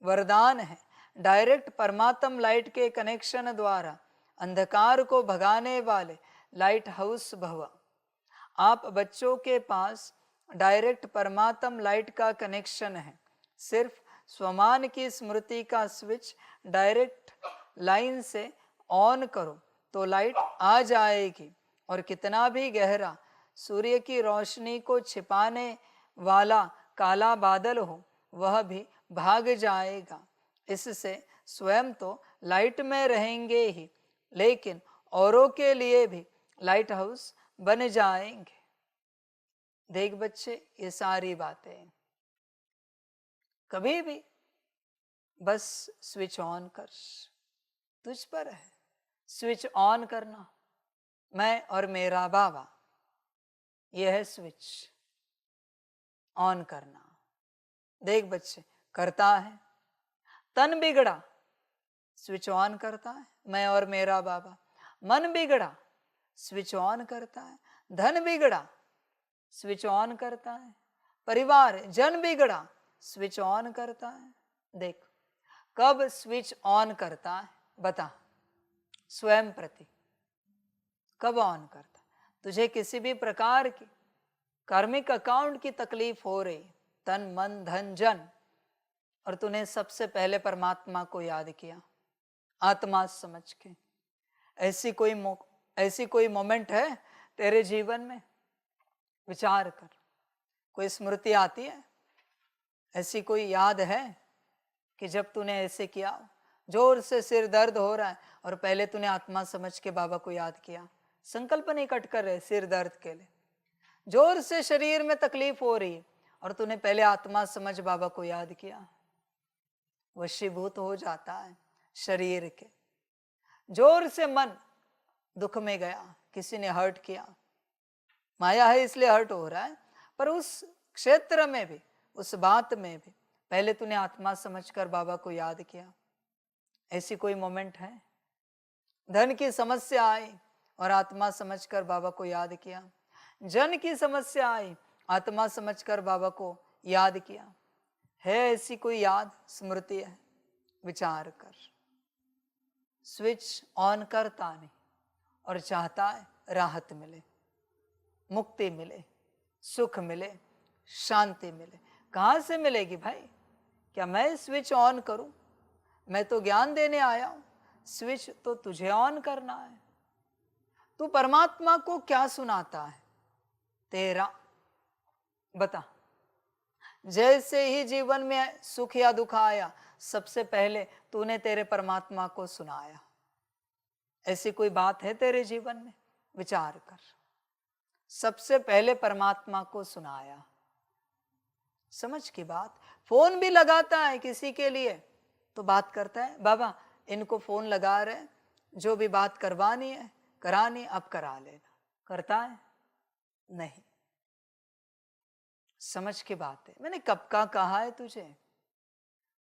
वरदान है। डायरेक्ट परमात्म लाइट के कनेक्शन द्वारा अंधकार को भगाने वाले लाइट हाउस भव। आप बच्चों के पास डायरेक्ट परमात्म लाइट का कनेक्शन है। सिर्फ स्वमान की स्मृति का स्विच डायरेक्ट लाइन से ऑन करो तो लाइट आ जाएगी, और कितना भी गहरा सूर्य की रोशनी को छिपाने वाला काला बादल हो वह भी भाग जाएगा। इससे स्वयं तो लाइट में रहेंगे ही, लेकिन औरों के लिए भी लाइट हाउस बन जाएंगे। देख बच्चे, ये सारी बातें कभी भी बस स्विच ऑन कर, तुझ पर है स्विच ऑन करना। मैं और मेरा बाबा, यह है स्विच ऑन करना। देख बच्चे, करता है। तन बिगड़ा, स्विच ऑन करता है मैं और मेरा बाबा। मन बिगड़ा, स्विच ऑन करता है। धन बिगड़ा, स्विच ऑन करता है। परिवार जन बिगड़ा, स्विच ऑन करता है। देख, कब स्विच ऑन करता है बता, स्वयं प्रति कब ऑन करता? तुझे किसी भी प्रकार की कार्मिक अकाउंट की तकलीफ हो रही, तन मन धन जन, और तूने सबसे पहले परमात्मा को याद किया आत्मा समझ के। ऐसी कोई मोमेंट है तेरे जीवन में? विचार कर, कोई स्मृति आती है? ऐसी कोई याद है कि जब तूने ऐसे किया, जोर से सिर दर्द हो रहा है और पहले तूने आत्मा समझ के बाबा को याद किया? संकल्प नहीं कट कर रहे सिर दर्द के लिए, जोर से शरीर में तकलीफ हो रही है और तूने पहले आत्मा समझ बाबा को याद किया। वशीभूत हो जाता है शरीर के। जोर से मन दुख में गया, किसी ने हर्ट किया, माया है इसलिए हर्ट हो रहा है, पर उस क्षेत्र में भी, उस बात में भी पहले तूने आत्मा समझकर बाबा को याद किया। ऐसी कोई मोमेंट है? धन की समस्या आई और आत्मा समझकर बाबा को याद किया। जन की समस्या आई, आत्मा समझकर बाबा को याद किया। है ऐसी कोई याद, स्मृति है? विचार कर। स्विच ऑन करता नहीं और चाहता है राहत मिले, मुक्ति मिले, सुख मिले, शांति मिले। कहां से मिलेगी भाई? क्या मैं स्विच ऑन करूं? मैं तो ज्ञान देने आया हूं, स्विच तो तुझे ऑन करना है। तू परमात्मा को क्या सुनाता है तेरा? बता। जैसे ही जीवन में सुख या दुख आया, सबसे पहले तूने तेरे परमात्मा को सुनाया। ऐसी कोई बात है तेरे जीवन में? विचार कर। सबसे पहले परमात्मा को सुनाया। समझ की बात। फोन भी लगाता है किसी के लिए तो बात करता है, बाबा इनको फोन लगा रहे, जो भी बात करवानी है करानी अब करा लेना। करता है? नहीं। समझ की बात है। मैंने कब का कहा है तुझे,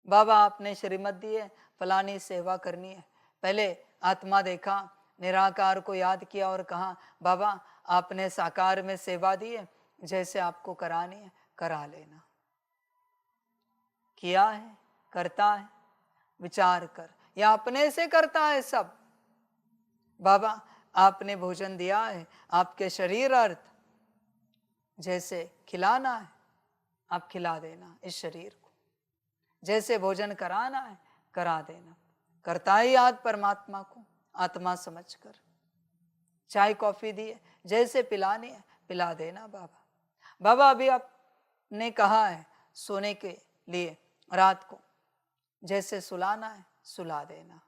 बाबा आपने श्रीमत दी है, फलानी सेवा करनी है। पहले आत्मा देखा, निराकार को याद किया और कहा बाबा आपने साकार में सेवा दी है, जैसे आपको करानी है करा लेना। किया है? करता है? विचार कर। या अपने से करता है सब? बाबा आपने भोजन दिया है, आपके शरीर अर्थ जैसे खिलाना है आप खिला देना इस शरीर को, जैसे भोजन कराना है करा देना। करता ही याद परमात्मा को आत्मा समझकर। चाय कॉफी दी है, जैसे पिलानी है पिला देना। बाबा बाबा अभी आपने कहा है सोने के लिए, रात को जैसे सुलाना है सुला देना।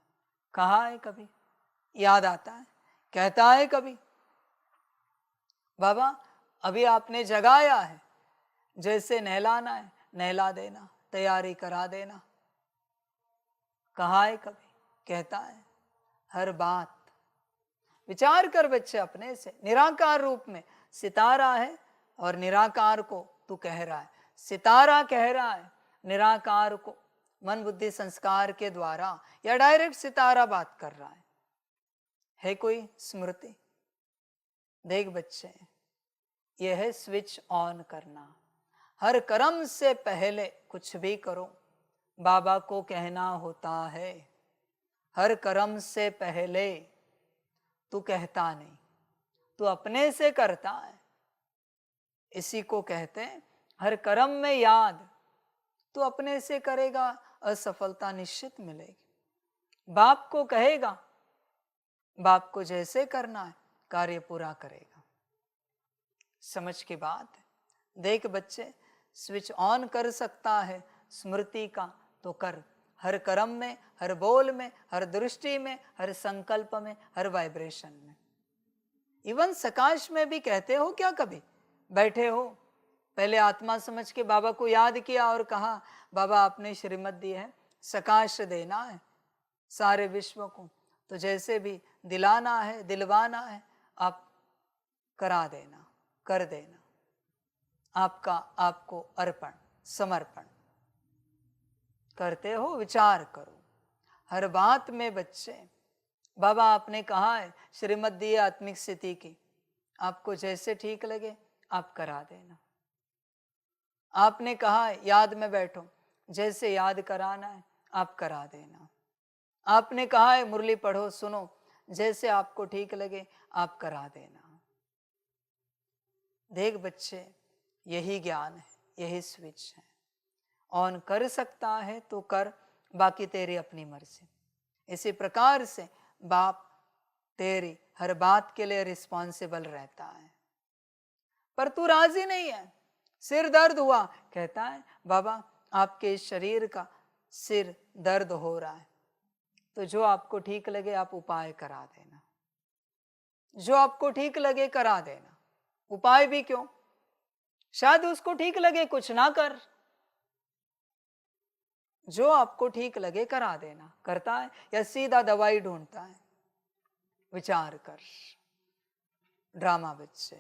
कहा है कभी? याद आता है? कहता है कभी बाबा अभी आपने जगाया है, जैसे नहलाना है नहला देना, तैयारी करा देना? कहा है कभी? कहता है हर बात। विचार कर बच्चे अपने से। निराकार रूप में सितारा है और निराकार को तू कह रहा है, सितारा कह रहा है निराकार को मन बुद्धि संस्कार के द्वारा, या डायरेक्ट सितारा बात कर रहा है कोई स्मृति? देख बच्चे, यह है स्विच ऑन करना। हर कर्म से पहले कुछ भी करो बाबा को कहना होता है, हर कर्म से पहले तू कहता नहीं, तू अपने से करता है। इसी को कहते हैं हर कर्म में याद। तू अपने से करेगा, असफलता निश्चित मिलेगी। बाप को कहेगा, बाप को जैसे करना है कार्य पूरा करेगा। समझ की बात है। देख बच्चे, स्विच ऑन कर सकता है स्मृति का तो कर। हर कर्म में, हर बोल में, हर दृष्टि में, हर संकल्प में, हर वाइब्रेशन में। इवन सकाश में भी कहते हो क्या कभी? बैठे हो, पहले आत्मा समझ के बाबा को याद किया और कहा, बाबा आपने श्रीमत दी है, सकाश देना है सारे विश्व को, तो जैसे भी दिलाना है, दिलवाना है, आप करा देना, कर देना। आपका आपको अर्पण, समर्पण करते हो। विचार करो हर बात में बच्चे। बाबा आपने कहा है श्रीमत दी है आत्मिक स्थिति की, आपको जैसे ठीक लगे आप करा देना। आपने कहा है याद में बैठो, जैसे याद कराना है आप करा देना। आपने कहा है मुरली पढ़ो, सुनो, जैसे आपको ठीक लगे आप करा देना। देख बच्चे, यही ज्ञान है, यही स्विच है। ऑन कर सकता है तो कर, बाकी तेरी अपनी मर्जी। इसी प्रकार से बाप तेरी हर बात के लिए रिस्पॉन्सिबल रहता है। पर तू राजी नहीं है, सिर दर्द हुआ, कहता है बाबा आपके इस शरीर का सिर दर्द हो रहा है, तो जो आपको ठीक लगे आप उपाय करा देना। जो आपको ठीक लगे करा देना। उपाय भी क्यों? शायद उसको ठीक लगे कुछ ना कर। जो आपको ठीक लगे करा देना। करता है या सीधा दवाई ढूंढता है? विचार कर। ड्रामा बच्चे,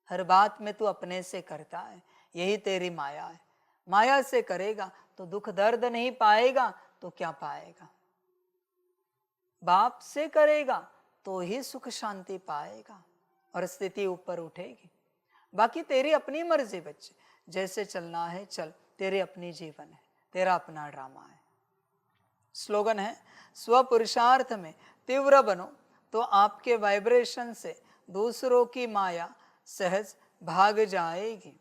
हर बात में तू अपने से करता है, यही तेरी माया है। माया से करेगा तो दुख दर्द नहीं पाएगा तो क्या पाएगा? बाप से करेगा तो ही सुख शांति पाएगा और स्थिति ऊपर उठेगी। बाकी तेरी अपनी मर्जी बच्चे, जैसे चलना है चल, तेरी अपनी जीवन है, तेरा अपना ड्रामा है। स्लोगन है, स्व पुरुषार्थ में तीव्र बनो तो आपके वाइब्रेशन से दूसरों की माया सहज भाग जाएगी।